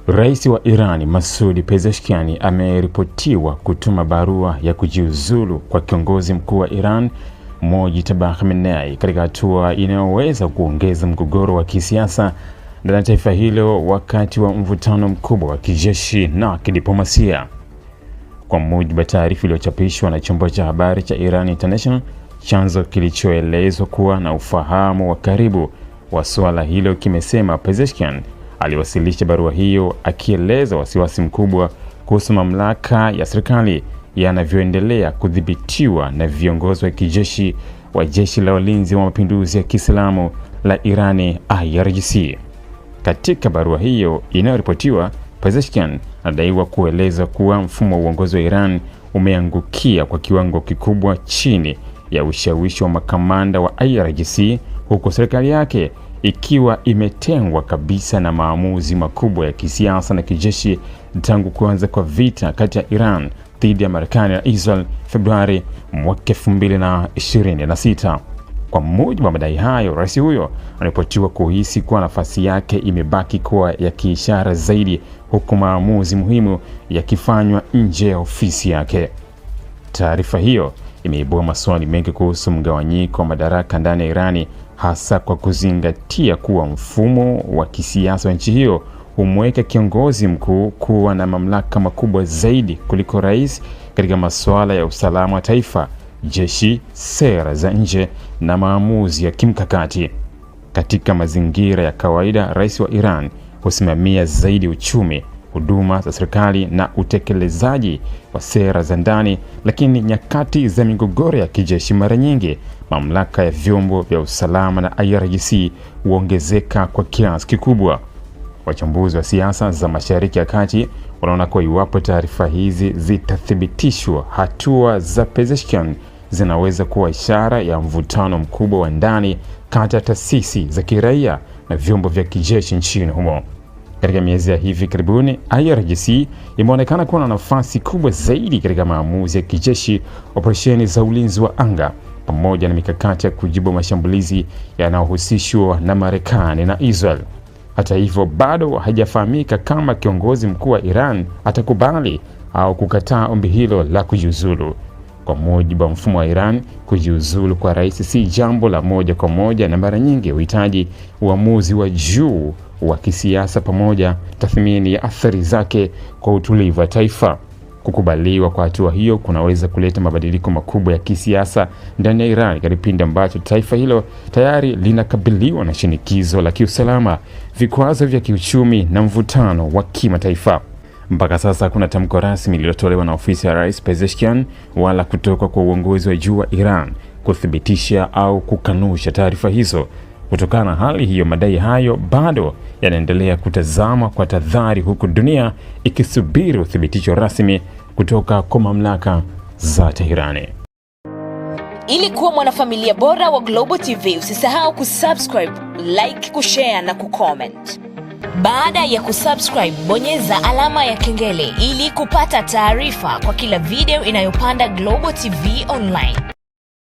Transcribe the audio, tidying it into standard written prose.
Rais wa Iran Masoud Pezeshkian ameripotiwa kutuma barua ya kujiuzulu kwa kiongozi mkuu wa Iran Mojtaba Khamenei katika hatua inayoweza kuongeza mgogoro wa kisiasa ndani ya taifa hilo wakati wa mvutano mkubwa wa kijeshi na kidiplomasia. Kwa mujibu wa taarifa iliyochapishwa na chombo cha habari cha Iran International, chanzo kilichoelezwa kuwa na ufahamu wa karibu wa suala hilo kimesema Pezeshkian aliwasilisha barua hiyo akieleza wasiwasi mkubwa kuhusu mamlaka ya serikali yanavyoendelea kudhibitiwa na viongozi wa kijeshi wa Jeshi la Walinzi wa Mapinduzi ya Kiislamu la Irani IRGC. Katika barua hiyo inayoripotiwa, Pezeshkian anadaiwa kueleza kuwa mfumo wa uongozi wa Iran umeangukia kwa kiwango kikubwa chini ya ushawishi wa makamanda wa IRGC, huku serikali yake ikiwa imetengwa kabisa na maamuzi makubwa ya kisiasa na kijeshi tangu kuanza kwa vita kati ya Iran dhidi ya Marekani na Israel Februari mwaka 2026. Kwa mujibu wa madai hayo, rais huyo anaripotiwa kuhisi kuwa nafasi yake imebaki kuwa ya kiishara zaidi, huku maamuzi muhimu yakifanywa nje ya ofisi yake. Taarifa hiyo imeibua maswali mengi kuhusu mgawanyiko wa madaraka ndani ya Irani, hasa kwa kuzingatia kuwa mfumo wa kisiasa wa nchi hiyo humweka kiongozi mkuu kuwa na mamlaka makubwa zaidi kuliko rais katika masuala ya usalama wa taifa, jeshi, sera za nje na maamuzi ya kimkakati. Katika mazingira ya kawaida, rais wa Iran husimamia zaidi uchumi, huduma za serikali na utekelezaji wa sera za ndani, lakini nyakati za migogoro ya kijeshi mara nyingi mamlaka ya vyombo vya usalama na IRGC huongezeka kwa kiasi kikubwa. Wachambuzi wa siasa za Mashariki ya Kati wanaona kuwa iwapo taarifa hizi zitathibitishwa, hatua za Pezeshkian zinaweza kuwa ishara ya mvutano mkubwa wa ndani kati ya taasisi za kiraia na vyombo vya kijeshi nchini humo. Katika miezi ya hivi karibuni, IRGC imeonekana kuwa na nafasi kubwa zaidi katika maamuzi ya kijeshi, operesheni za ulinzi wa anga, pamoja na mikakati ya kujibu mashambulizi yanayohusishwa na Marekani na Israel. Hata hivyo, bado haijafahamika kama kiongozi mkuu wa Iran atakubali au kukataa ombi hilo la kujiuzulu. Kwa mujibu wa mfumo wa Iran, kujiuzulu kwa rais si jambo la moja kwa moja na mara nyingi huhitaji uamuzi wa juu wa kisiasa pamoja tathmini ya athari zake kwa utulivu wa taifa. Kukubaliwa kwa hatua hiyo kunaweza kuleta mabadiliko makubwa ya kisiasa ndani ya Iran katika kipindi ambacho taifa hilo tayari linakabiliwa na shinikizo la kiusalama, vikwazo vya kiuchumi na mvutano wa kimataifa. Mpaka sasa hakuna tamko rasmi lililotolewa na ofisi ya Rais Pezeshkian wala kutoka kwa uongozi wa juu wa Iran kuthibitisha au kukanusha taarifa hizo. Kutokana na hali hiyo, madai hayo bado yanaendelea kutazama kwa tahadhari, huku dunia ikisubiri uthibitisho rasmi kutoka kwa mamlaka za Teherani. Ili kuwa mwanafamilia bora wa Global TV, usisahau kusubscribe, like, kushare na kucomment. Baada ya kusubscribe, bonyeza alama ya kengele ili kupata taarifa kwa kila video inayopanda Global TV Online.